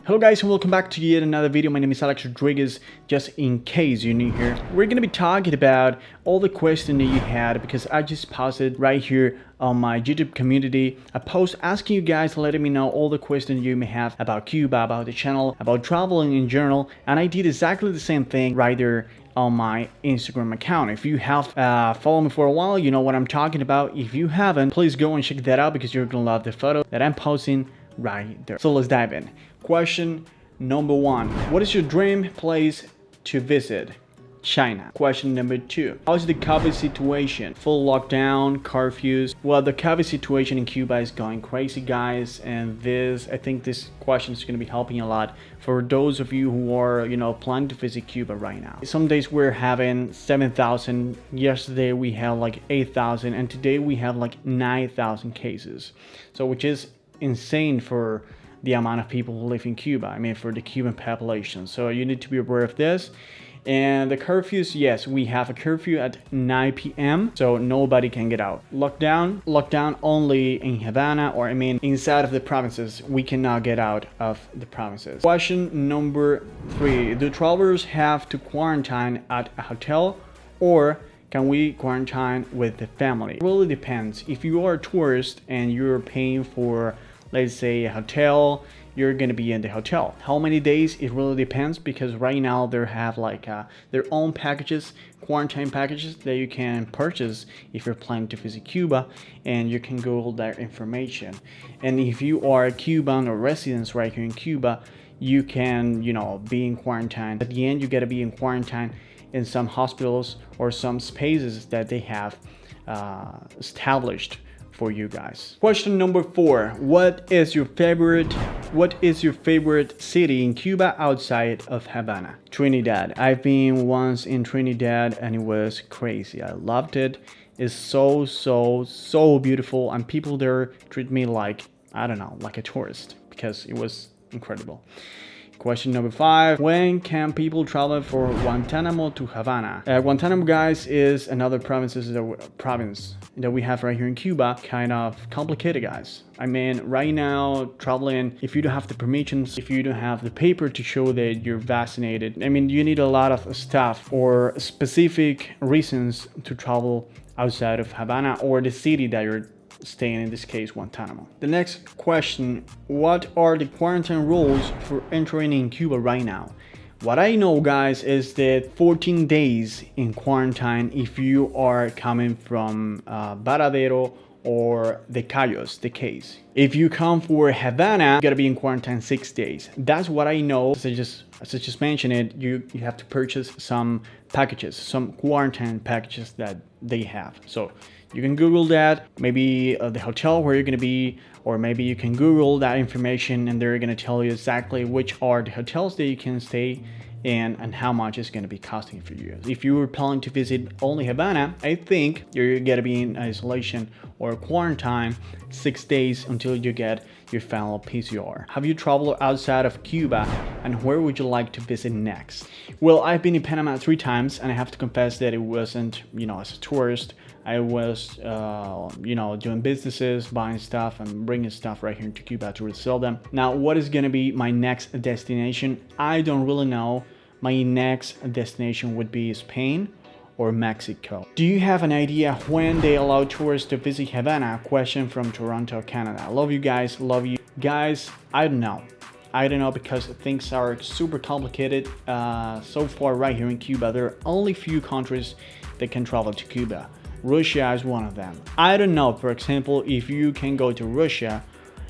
Hello guys and welcome back to yet another video. My name is Alex Rodriguez. Just in case you're new here, we're going to be talking about all the questions that you had because I just posted right here on my YouTube community a post asking you guys, letting me know all the questions you may have about Cuba, about the channel, about traveling in general, and I did exactly the same thing right there on my Instagram account. If you have followed me for a while, you know what I'm talking about. If you haven't, please go and check that out because you're gonna love the photo that I'm posting right there. So let's dive in. Question number 1. What is your dream place to visit? China. Question number 2. How's the COVID situation? Full lockdown, curfews? Well, the COVID situation in Cuba is going crazy, guys, and I think this question is going to be helping a lot for those of you who are, planning to visit Cuba right now. Some days we're having 7,000. Yesterday we had like 8,000, and today we have like 9,000 cases. So which is insane for the amount of people who live in Cuba. I mean, for the Cuban population. So you need to be aware of this. And the curfews, yes, we have a curfew at 9 p.m. so nobody can get out. Lockdown only in Havana, or I mean inside of the provinces. We cannot get out of the provinces. Question number 3. Do travelers have to quarantine at a hotel, or can we quarantine with the family? It really depends. If you are a tourist and you're paying for, let's say, a hotel, you're gonna be in the hotel. How many days? It really depends, because right now they have like their own packages, quarantine packages that you can purchase if you're planning to visit Cuba, and you can Google that information. And if you are a Cuban or residents right here in Cuba, you can, be in quarantine. At the end, you gotta be in quarantine in some hospitals or some spaces that they have established for you guys. Question number 4. What is your favorite city in Cuba outside of Havana? Trinidad. I've been once in Trinidad and it was crazy. I loved it. It's so beautiful, and people there treat me like, I don't know, like a tourist, because it was incredible. Question number 5. When can people travel from Guantanamo to Havana? Guantanamo, guys, is another province that we have right here in Cuba. Kind of complicated, guys. I mean, right now, traveling, if you don't have the permissions, if you don't have the paper to show that you're vaccinated, I mean, you need a lot of stuff or specific reasons to travel outside of Havana or the city that you're staying, in this case Guantanamo. The next question: what are the quarantine rules for entering in Cuba right now? What I know, guys, is that 14 days in quarantine if you are coming from Varadero or the Cayos, the case. If you come for Havana, you gotta be in quarantine 6 days. That's what I know. As I just mentioned it, you have to purchase some packages, some quarantine packages that they have. So you can Google that, maybe the hotel where you're gonna be, or maybe you can Google that information and they're gonna tell you exactly which are the hotels that you can stay in and how much it's gonna be costing for you. If you were planning to visit only Havana, I think you're gonna be in isolation or quarantine 6 days until you get your final PCR. Have you traveled outside of Cuba, and where would you like to visit next? Well, I've been in Panama 3 times, and I have to confess that it wasn't, as a tourist. I was, doing businesses, buying stuff and bringing stuff right here into Cuba to resell them. Now, what is gonna be my next destination? I don't really know. My next destination would be Spain or Mexico. Do you have an idea when they allow tourists to visit Havana? Question from Toronto, Canada. I love you guys, love you. Guys, I don't know because things are super complicated. So far right here in Cuba, there are only few countries that can travel to Cuba. Russia is one of them. I don't know, for example, if you can go to Russia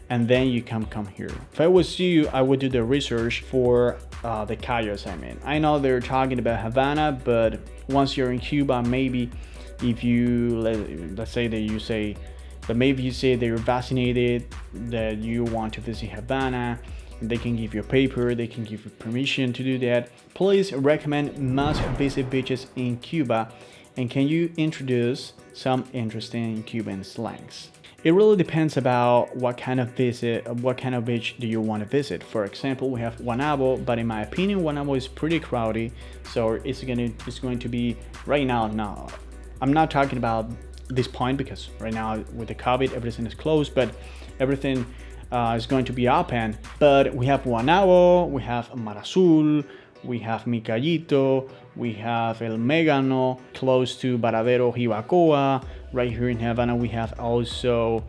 and then you come here. If I was you, I would do the research for the Cayos. I know they're talking about Havana, but once you're in Cuba, maybe if you, let's say that you say, but maybe you say that you're vaccinated, that you want to visit Havana, and they can give you a paper, they can give you permission to do that. Please recommend must-visit beaches in Cuba, and can you introduce some interesting Cuban slangs? It really depends about what kind of beach do you want to visit. For example, we have Guanabo, but in my opinion, Guanabo is pretty crowded, so it's going to be right now. No, I'm not talking about this point because right now with the COVID, everything is closed, but everything is going to be open. But we have Guanabo, we have Mar Azul, we have Micallito, we have El Megano, close to Varadero, Jibacoa. Right here in Havana, we have also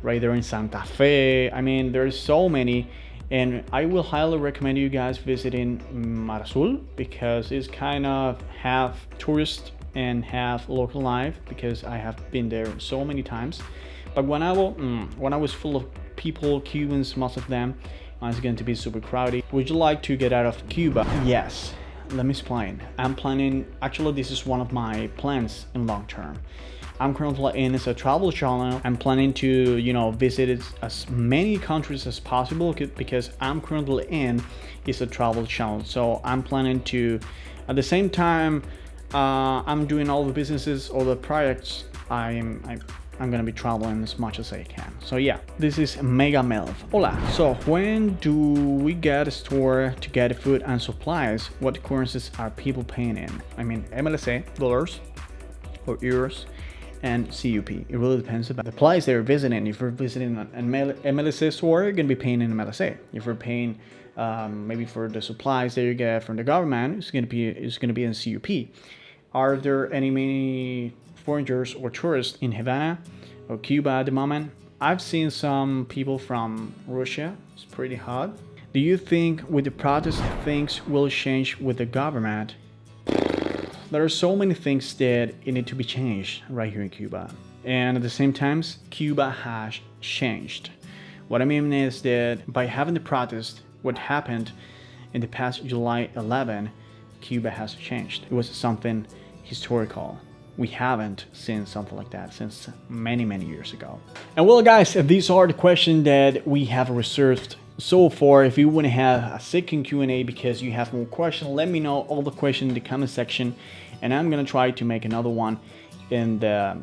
right there in Santa Fe. I mean, there's so many. And I will highly recommend you guys visiting Mar Azul because it's kind of half tourist and half local life, because I have been there so many times. But Guanabo is full of people, Cubans, most of them. It's going to be super crowded. Would you like to get out of Cuba? Yes. Let me explain. I'm planning, actually this is one of my plans in long term. I'm currently in as a travel channel. I'm planning to, visit as many countries as possible, because I'm currently in is a travel channel. So I'm planning to, at the same time, I'm doing all the businesses, all the projects. I'm gonna be traveling as much as I can. So yeah, this is Mega Melv. Hola. So when do we get a store to get food and supplies? What currencies are people paying in? I mean, MLSA, dollars, or euros, and CUP. It really depends about the place they're visiting. If you're visiting an MLSA store, you're gonna be paying in MLSA. If you're paying maybe for the supplies that you get from the government, it's gonna be in CUP. Are there many foreigners or tourists in Havana or Cuba at the moment? I've seen some people from Russia. It's pretty hot. Do you think with the protest things will change with the government? There are so many things that need to be changed right here in Cuba. And at the same time, Cuba has changed. What I mean is that by having the protest, what happened in the past July 11, Cuba has changed. It was something historical. We haven't seen something like that since many years ago. And well guys, these are the questions that we have reserved so far. If you want to have a second Q&A because you have more questions, let me know all the questions in the comment section, and I'm gonna try to make another one in the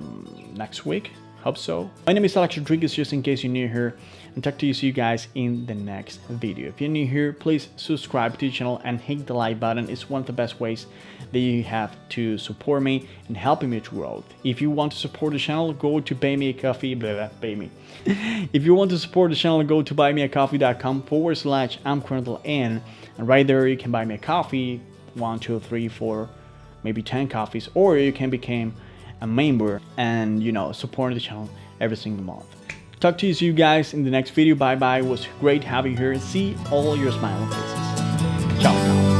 next week. Hope so. My name is Alexr, just in case you're new here, and talk to you, see you guys in the next video. If you're new here, please subscribe to the channel and hit the like button. It's one of the best ways that you have to support me and helping me to grow. If you want to support the channel, go to buy me a coffee, pay me. If you want to support the channel, go to buymeacoffee.com/ImcurrentlyIn, and right there you can buy me a coffee, 1, 2, 3, 4, maybe 10 coffees, or you can become a member and support the channel every single month. Talk to you, see you guys in the next video. Bye bye. It was great having you here. See all your smiling faces. Ciao.